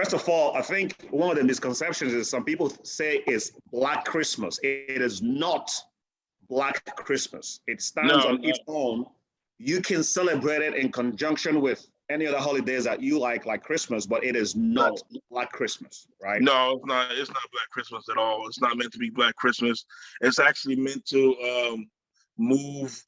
First of all, I think one of the misconceptions is some people say it's Black Christmas. It is not Black Christmas. It stands No, on its own. You can celebrate it in conjunction with any other holidays that you like Christmas, but it is not Black Christmas, right? no, it's not. It's not Black Christmas at all. It's not meant to be Black Christmas. It's actually meant to move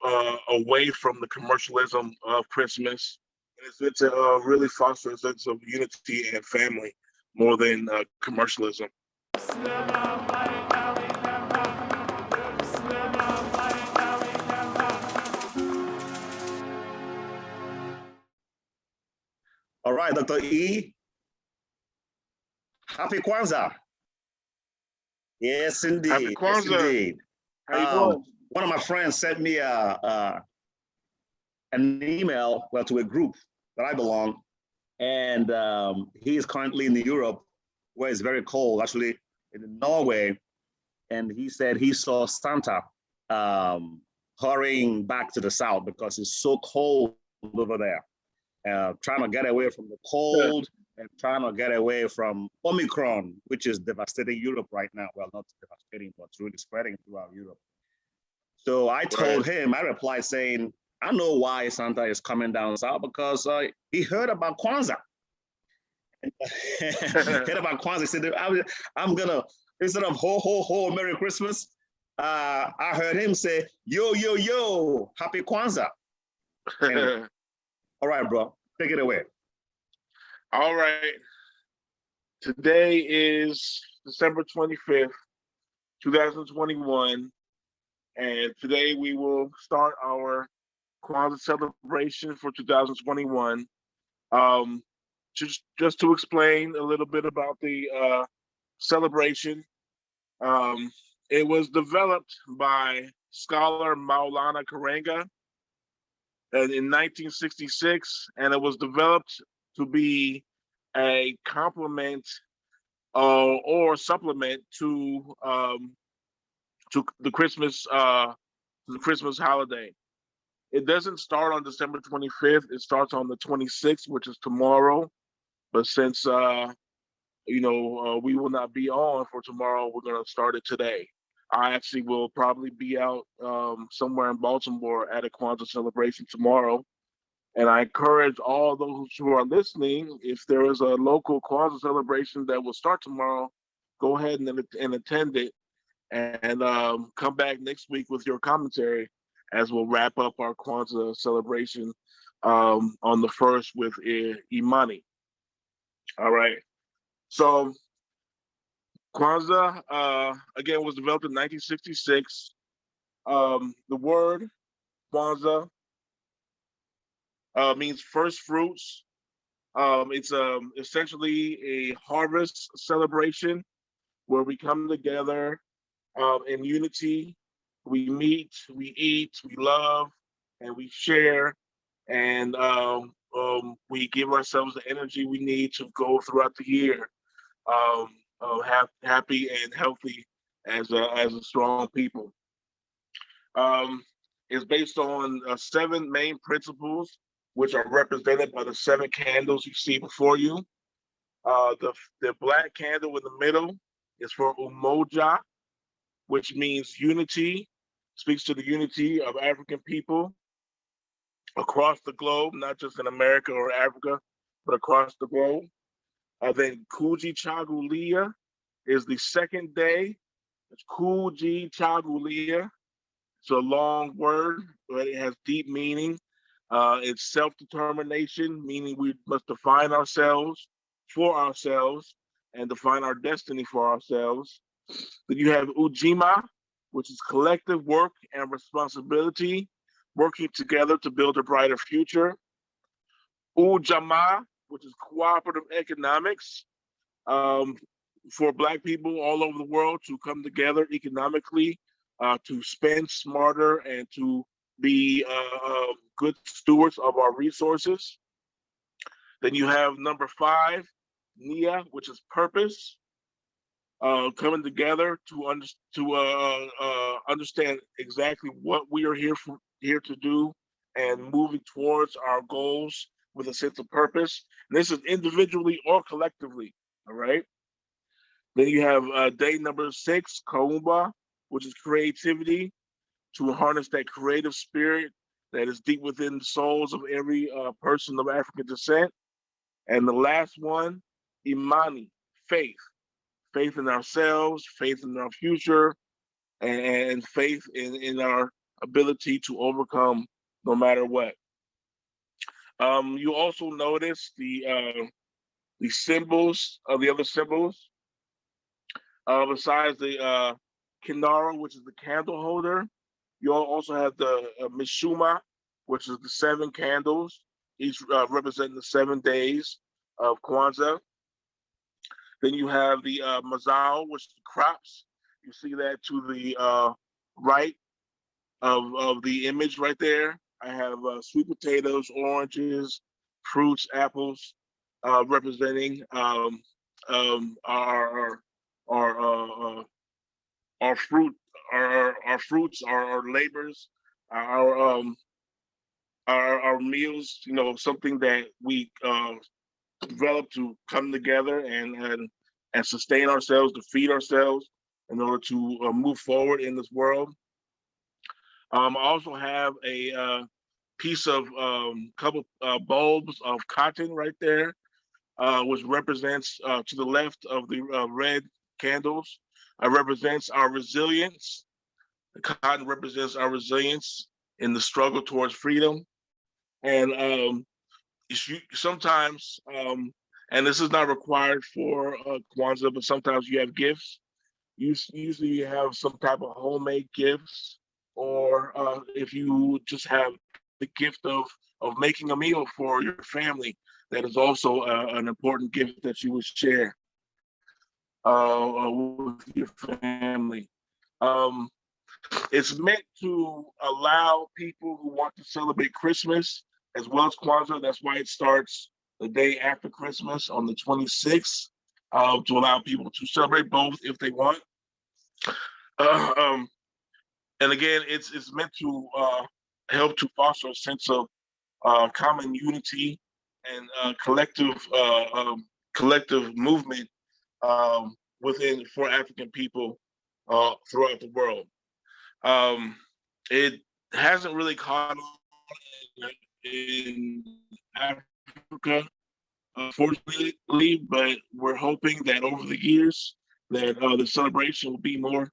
away from the commercialism of Christmas. And it's meant to really foster a sense of unity and family more than commercialism. All right, Dr. E. Happy Kwanzaa. Yes, indeed. Happy Kwanzaa. Yes, indeed. How you doing? One of my friends sent me an email, well, to a group that I belong, and he is currently in Europe, where it's very cold, actually in Norway, and he said he saw Santa hurrying back to the south because it's so cold over there. Trying to get away from the cold and trying to get away from Omicron, which is devastating Europe right now. Well, not devastating, but it's really spreading throughout Europe. So I told him, I replied saying, I know why Santa is coming down south, because he heard about Kwanzaa. Heard about Kwanzaa. He said, I'm going to, instead of ho, ho, ho, Merry Christmas, I heard him say, yo, yo, yo, Happy Kwanzaa. Anyway. All right, bro, take it away. All right. Today is December 25th, 2021. And today we will start our Kwanzaa celebration for 2021. Just to explain a little bit about the celebration. It was developed by scholar Maulana Karenga in 1966, and it was developed to be a complement or supplement to the Christmas holiday. It doesn't start on December 25th. It starts on the 26th, which is tomorrow. But since we will not be on for tomorrow, we're going to start it today. I actually will probably be out somewhere in Baltimore at a Kwanzaa celebration tomorrow. And I encourage all those who are listening, if there is a local Kwanzaa celebration that will start tomorrow, go ahead and attend it, and come back next week with your commentary as we'll wrap up our Kwanzaa celebration on the 1st with Imani. All right. So Kwanzaa, again, was developed in 1966. The word Kwanzaa means first fruits. It's essentially a harvest celebration where we come together in unity. We meet, we eat, we love, and we share, and we give ourselves the energy we need to go throughout the year, happy and healthy as a strong people. It's based on 7 main principles, which are represented by the 7 candles you see before you. The black candle in the middle is for Umoja, which means unity, speaks to the unity of African people across the globe, not just in America or Africa, but across the globe. Then Kuji Chagulia is the second day. It's Kuji Chagulia. It's a long word, but it has deep meaning. It's self-determination, meaning we must define ourselves for ourselves and define our destiny for ourselves. Then you have Ujima, which is collective work and responsibility, working together to build a brighter future. Ujama, which is cooperative economics, for Black people all over the world to come together economically, to spend smarter and to be good stewards of our resources. Then you have number 5, Nia, which is purpose, coming together to understand exactly what we are here to do and moving towards our goals with a sense of purpose. And this is individually or collectively. All right. Then you have day number 6, Kaumba, which is creativity, to harness that creative spirit that is deep within the souls of every person of African descent. And the last one, Imani, faith, faith in ourselves, faith in our future, and faith in our ability to overcome no matter what. You also notice the symbols of the other symbols. Besides the Kinara, which is the candle holder, you also have the Mishuma, which is the 7 candles, each representing the 7 days of Kwanzaa. Then you have the Mazao, which is the crops. You see that to the right of the image right there. I have sweet potatoes, oranges, fruits, apples, representing our our fruit, our fruits, our labors, our our meals. You know, something that we develop to come together and sustain ourselves, to feed ourselves in order to move forward in this world. I also have a piece of couple bulbs of cotton right there, which represents to the left of the red candles, represents our resilience. The cotton represents our resilience in the struggle towards freedom. And sometimes, and this is not required for Kwanzaa, but sometimes you have gifts. Usually you have some type of homemade gifts, or if you just have the gift of making a meal for your family, that is also an important gift that you would share with your family. Um, it's meant to allow people who want to celebrate Christmas as well as Kwanzaa. That's why it starts the day after Christmas on the 26th, to allow people to celebrate both if they want. Uh, um, and again, it's meant to help to foster a sense of common unity and collective movement within for African people throughout the world. It hasn't really caught on in Africa, unfortunately, but we're hoping that over the years that the celebration will be more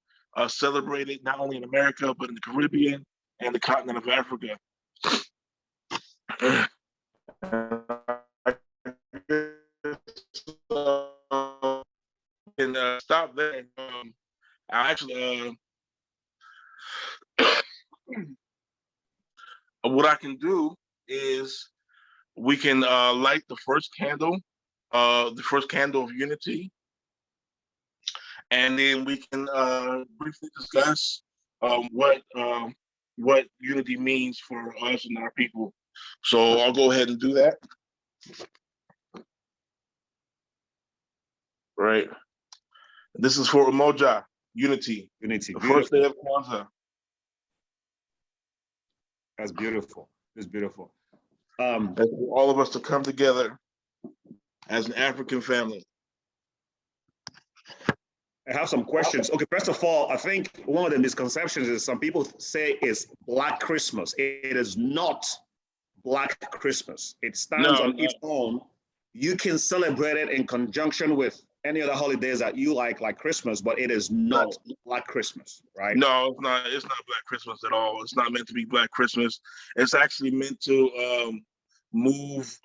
celebrated not only in America but in the Caribbean and the continent of Africa. And stop there. I actually, what I can do is we can light the first candle of unity, and then we can briefly discuss what unity means for us and our people. So I'll go ahead and do that. Right. This is for Umoja, unity. Unity. The Beautiful. first day of Kwanzaa. That's beautiful. It's beautiful. And for all of us to come together as an African family. I have some questions. Okay, first of all, I think one of the misconceptions is some people say it's Black Christmas. It is not Black Christmas. It stands on its own. You can celebrate it in conjunction with any other holidays that you like Christmas, but it is not Black Christmas, right? No, it's not. It's not Black Christmas at all. It's not meant to be Black Christmas. It's actually meant to move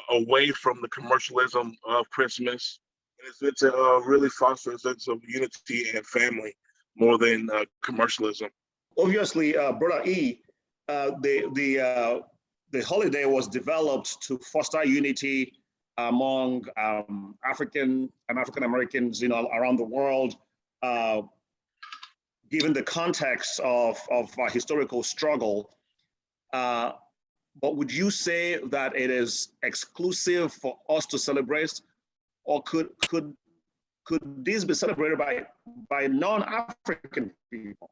away from the commercialism of Christmas. And it's meant to really foster a sense of unity and family more than commercialism. Obviously, Brother E, the holiday was developed to foster unity among African and African Americans, around the world, given the context of our historical struggle. But would you say that it is exclusive for us to celebrate, or could this be celebrated by non-African people?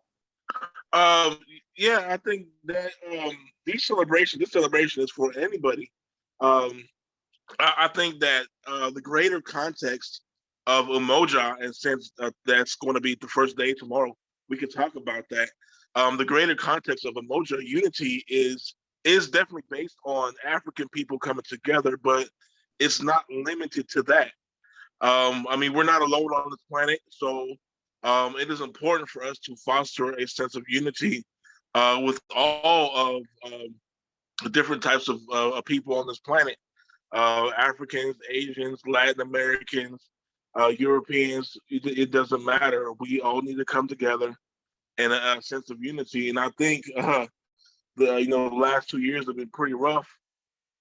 Yeah, I think that this celebration is for anybody. I think that the greater context of Umoja, and since that's going to be the first day tomorrow, we can talk about that. The greater context of Umoja unity is definitely based on African people coming together, but it's not limited to that. I mean, we're not alone on this planet, so it is important for us to foster a sense of unity with all of the different types of people on this planet. Africans, Asians, Latin Americans, Europeans, it doesn't matter. We all need to come together in a sense of unity. And I think the last 2 years have been pretty rough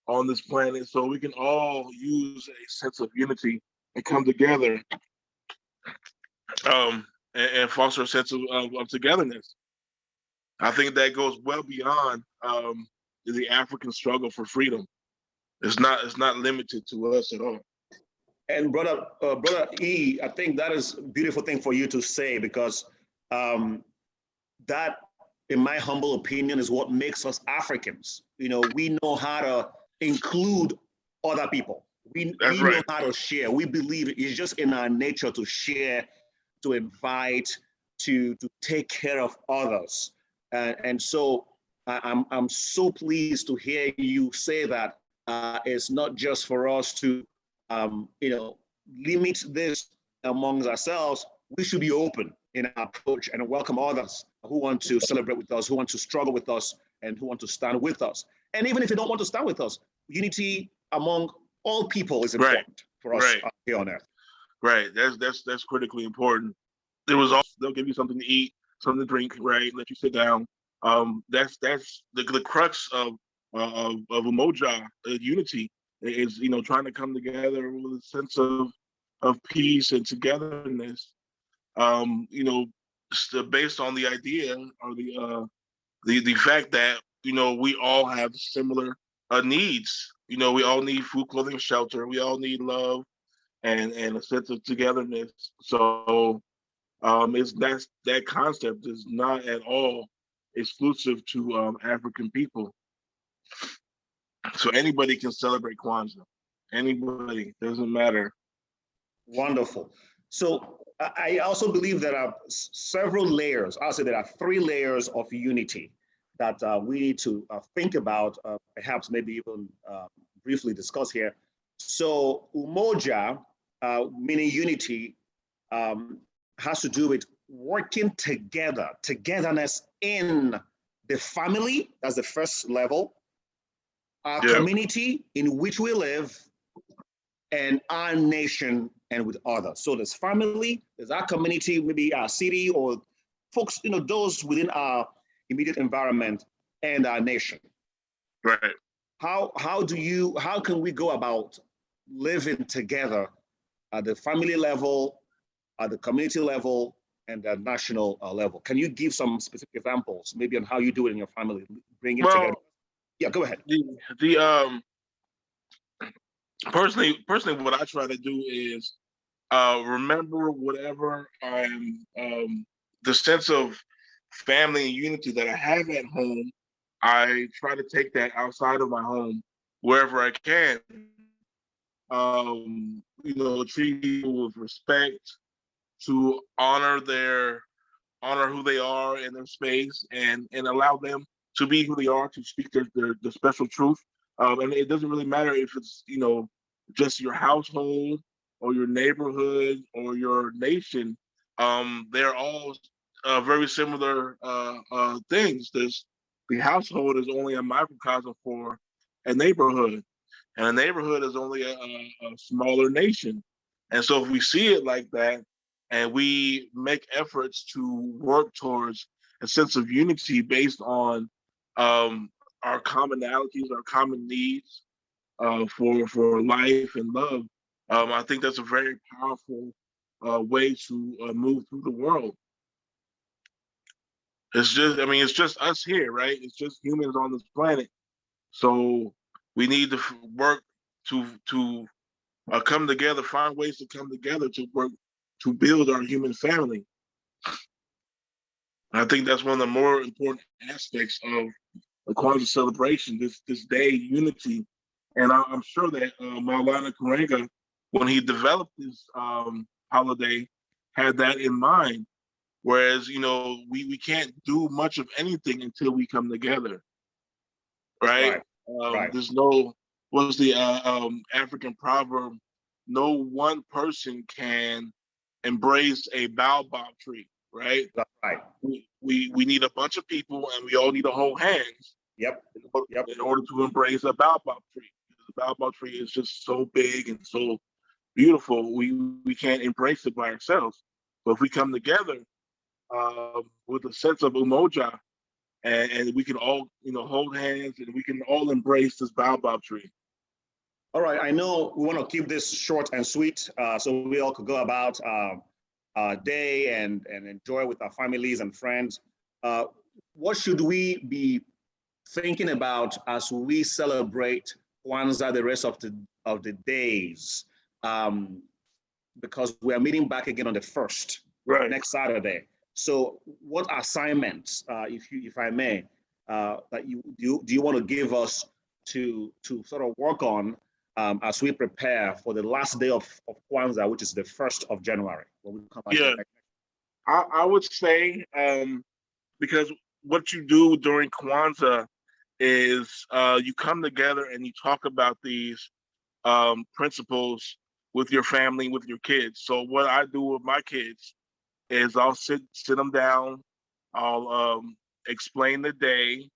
on this planet, so we can all use a sense of unity and come together and foster a sense of togetherness. I think that goes well beyond the African struggle for freedom. It's not limited to us at all. And brother E, I think that is a beautiful thing for you to say, because that, in my humble opinion, is what makes us Africans. We know how to include other people. We know how to share. We believe it's just in our nature to share, to invite, to take care of others. And so I'm so pleased to hear you say that it's not just for us to limit this amongst ourselves. We should be open in our approach and welcome others who want to celebrate with us, who want to struggle with us, and who want to stand with us. And even if they don't want to stand with us, unity among all people is important for us here on earth. Right. That's critically important. There was also, they'll give you something to eat, something to drink, right? Let you sit down. That's the crux of Umoja unity is trying to come together with a sense of peace and togetherness. Based on the idea or the fact that we all have similar needs. We all need food, clothing, shelter. We all need love and a sense of togetherness. So that concept is not at all exclusive to African people. So anybody can celebrate Kwanzaa. Anybody, doesn't matter. Wonderful. So I also believe there are several layers. I'll say there are 3 layers of unity that we need to think about, perhaps maybe even briefly discuss here. So Umoja, meaning unity, has to do with working together, togetherness in the family, that's the first level, our community in which we live, and our nation and with others. So there's family, there's our community, maybe our city, or folks, those within our immediate environment, and our nation. Right. How can we go about living together at the family level, at the community level, and the national level? Can you give some specific examples, maybe on how you do it in your family, bring it together? Yeah, go ahead. Personally, what I try to do is remember whatever the sense of family and unity that I have at home. I try to take that outside of my home wherever I can. Treat people with respect, to honor who they are in their space, and allow them to be who they are, to speak their special truth. And it doesn't really matter if it's just your household or your neighborhood or your nation. They're all very similar things. The household is only a microcosm for a neighborhood, and a neighborhood is only a smaller nation. And so if we see it like that, and we make efforts to work towards a sense of unity based on our commonalities, our common needs for life and love, I think that's a very powerful way to move through the world. It's just us here, right? It's just humans on this planet. So we need to work to come together, find ways to come together to work to build our human family. And I think that's one of the more important aspects of the Kwanzaa celebration, this day, unity. And I'm sure that Maulana Karenga when he developed this holiday, had that in mind. Whereas, we can't do much of anything until we come together, right? Right. Right. There's no, what's the African proverb? No one person can embrace a baobab tree, right? That's right. We need a bunch of people, and we all need to hold hands Yep. Yep. in order to embrace a baobab tree. The baobab tree is just so big and so beautiful. We can't embrace it by ourselves. But if we come together with a sense of umoja, and we can all, hold hands, and we can all embrace this baobab tree. All right. I know we want to keep this short and sweet, so we all could go about our day and enjoy with our families and friends. What should we be thinking about as we celebrate Kwanzaa the rest of the days? Because we are meeting back again on the 1st, Right. next Saturday. So, what assignments, if I may, that do you want to give us to sort of work on as we prepare for the last day of Kwanzaa, which is the 1st of January, when we come back? Yeah, I would say because what you do during Kwanzaa is you come together and you talk about these principles with your family, with your kids. So what I do with my kids is I'll sit them down, I'll explain the day,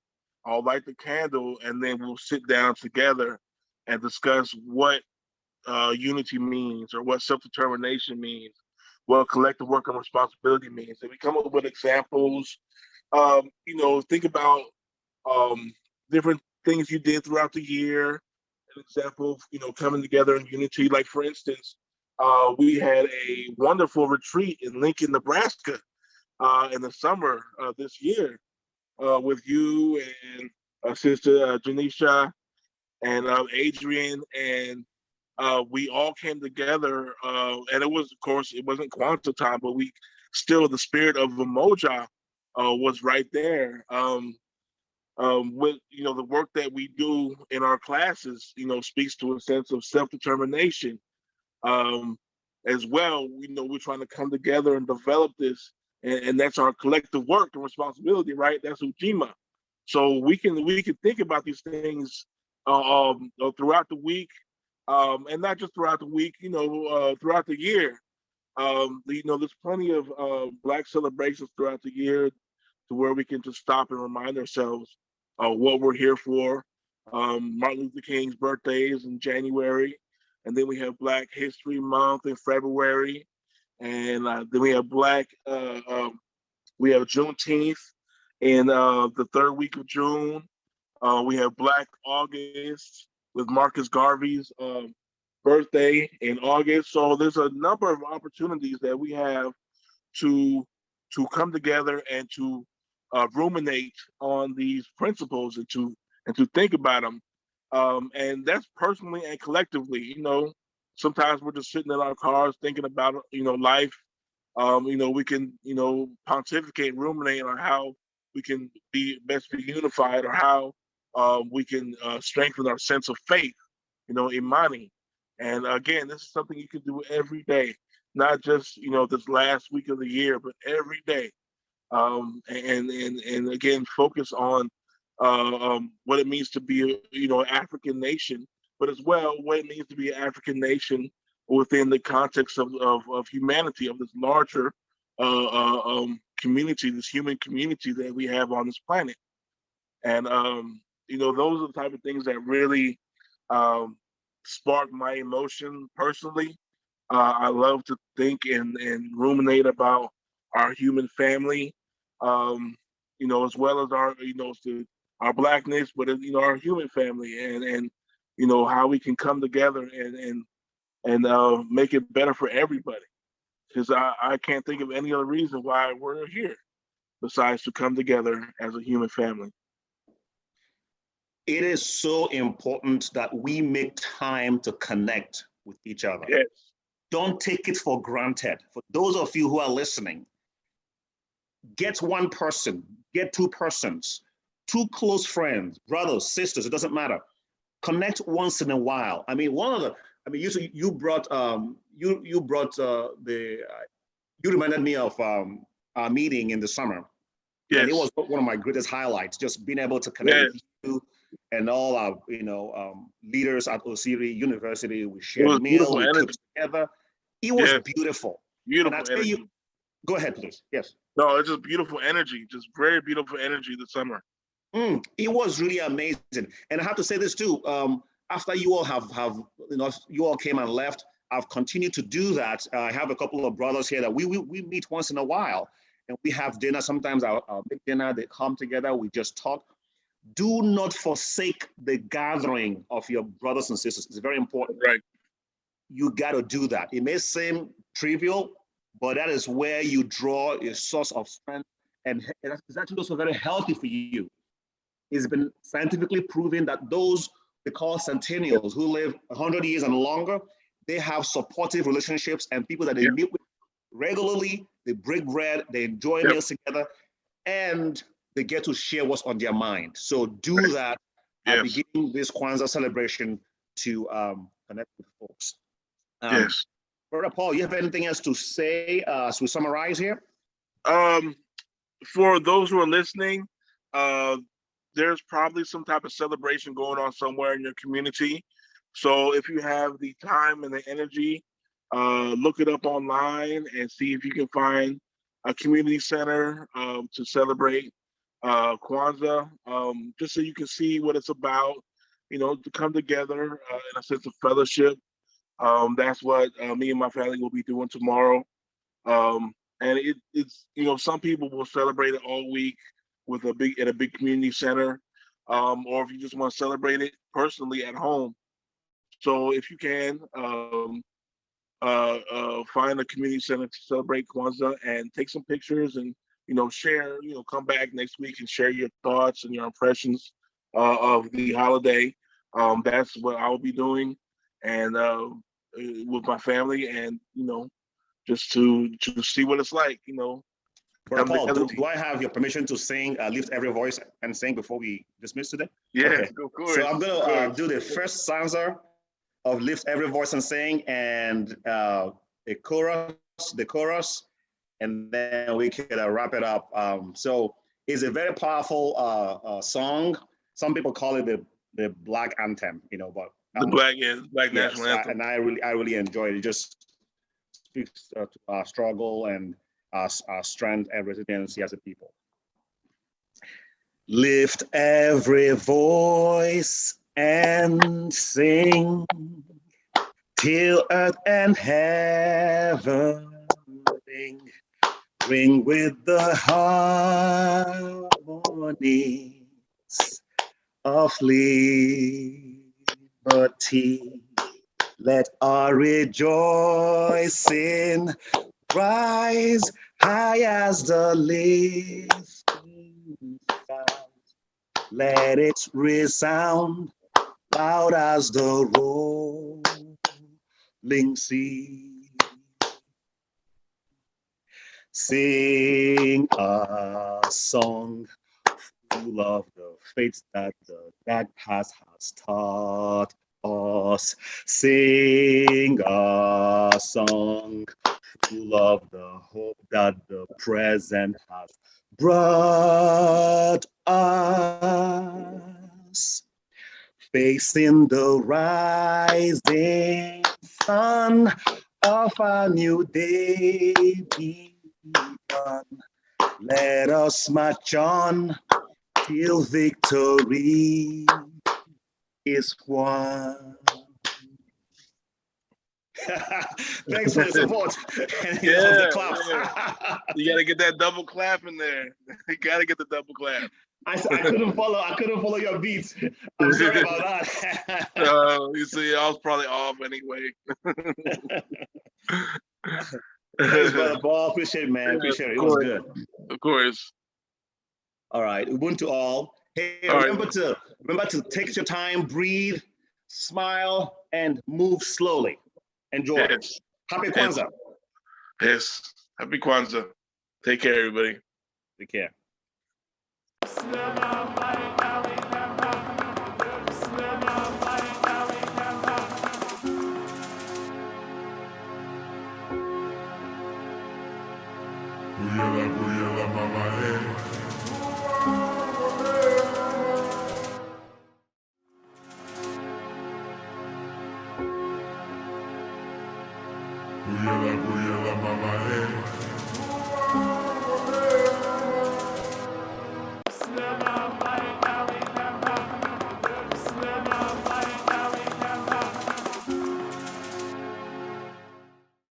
I'll light the candle, and then we'll sit down together and discuss what unity means, or what self-determination means, what collective work and responsibility means. And we come up with examples. Think about different things you did throughout the year. An example of, coming together in unity. Like, for instance, we had a wonderful retreat in Lincoln, Nebraska in the summer this year with you and Sister Janisha and Adrian, and we all came together, and it was, of course, it wasn't Kwanzaa time, but we still, the spirit of Umoja was right there. With the work that we do in our classes, speaks to a sense of self-determination. As well, we're trying to come together and develop this, and that's our collective work and responsibility, right? That's Ujima. So we can think about these things throughout the week, and not just throughout the week, throughout the year. There's plenty of Black celebrations throughout the year to where we can just stop and remind ourselves what we're here for. Martin Luther King's birthday is in January, and then we have Black History Month in February, and then we have we have Juneteenth in the third week of June. We have Black August with Marcus Garvey's birthday in August. So there's a number of opportunities that we have to come together and to ruminate on these principles and to think about them. And that's personally and collectively. Sometimes we're just sitting in our cars thinking about life. We can pontificate, ruminate on how we can best be unified, or how we can strengthen our sense of faith, imani. And again, this is something you can do every day, not just this last week of the year, but every day. And again, focus on what it means to be an African nation, but as well what it means to be an African nation within the context of humanity, of this larger community, this human community that we have on this planet. And those are the type of things that really spark my emotion personally. I love to think and ruminate about our human family, as well as our, our Blackness, but our human family, and how we can come together and make it better for everybody. Because I can't think of any other reason why we're here besides to come together as a human family. It is so important that we make time to connect with each other. Yes. Don't take it for granted. For those of you who are listening, get one person, get two persons, two close friends, brothers, sisters, it doesn't matter. Connect once in a while. I mean, you brought you brought you reminded me of our meeting in the summer, and it Yes. was one of my greatest highlights. Just being able to connect Yes. with you and all our leaders at Osiri University. We It shared was meal, beautiful we energy. cooked together. It was Yes. beautiful. And I Beautiful tell you, energy. go ahead, please. Yes. No, it's just beautiful energy. Just very beautiful energy this summer. It was really amazing. And I have to say this too. After you all have you all came and left, I've continued to do that. I have a couple of brothers here that we meet once in a while, and we have dinner. Sometimes I'll make dinner. They come together. We just talk. Do not forsake the gathering of your brothers and sisters. It's very important. Right. You got to do that. It may seem trivial, but that is where you draw a source of strength, and it's actually also very healthy for you. It's been scientifically proven that those they call centennials who live 100 years and longer, they have supportive relationships and people that they Yep. meet with regularly. They break bread, they enjoy Yep. meals together, and they get to share what's on their mind. So do that at Yes. beginning this Kwanzaa celebration to connect with folks. Yes. Brother Paul, you have anything else to say as we summarize here? For those who are listening, there's probably some type of celebration going on somewhere in your community. So if you have the time and the energy, look it up online and see if you can find a community center to celebrate Kwanzaa, just so you can see what it's about, to come together in a sense of fellowship. That's what me and my family will be doing tomorrow. And it's some people will celebrate it all week with a big community center, or if you just want to celebrate it personally at home. So if you can find a community center to celebrate Kwanzaa and take some pictures and share, come back next week and share your thoughts and your impressions of the holiday. That's what I'll be doing, and with my family, and just to see what it's like, Brother come Paul, together. do I have your permission to sing, lift every voice and sing before we dismiss today? Yes, Okay. of course. So I'm going to do the first stanza of lift every voice and sing, and the chorus, and then we can wrap it up. So it's a very powerful song. Some people call it the Black anthem, but the Black yes, national anthem. and I really enjoy it. It just speaks to our struggle and our strength and resiliency as a people. Lift every voice and sing till earth and heaven ring with the harmonies of liberty. Let our rejoicing rise high as the lifting sound. Let it resound loud as the rolling sea. Sing a song full of the faith that the past has taught us. Sing a song full of the hope that the present has brought us. Facing the rising sun of a new day begun. Let us march on till victory is won. Thanks for the support. Yeah, The claps. You gotta get that double clap in there. You gotta get the double clap. I couldn't follow your beats. I'm sorry about that. You see, I was probably off anyway. Thanks, brother Paul. Appreciate it, man. Appreciate it. It was good. Of course. All right. Ubuntu all. Hey, remember to take your time, breathe, smile, and move slowly. Enjoy. Yes. Happy Kwanzaa. Yes. Happy Kwanzaa. Take care, everybody. Take care. Booyala, mama, hey. Booyala, mama, hey.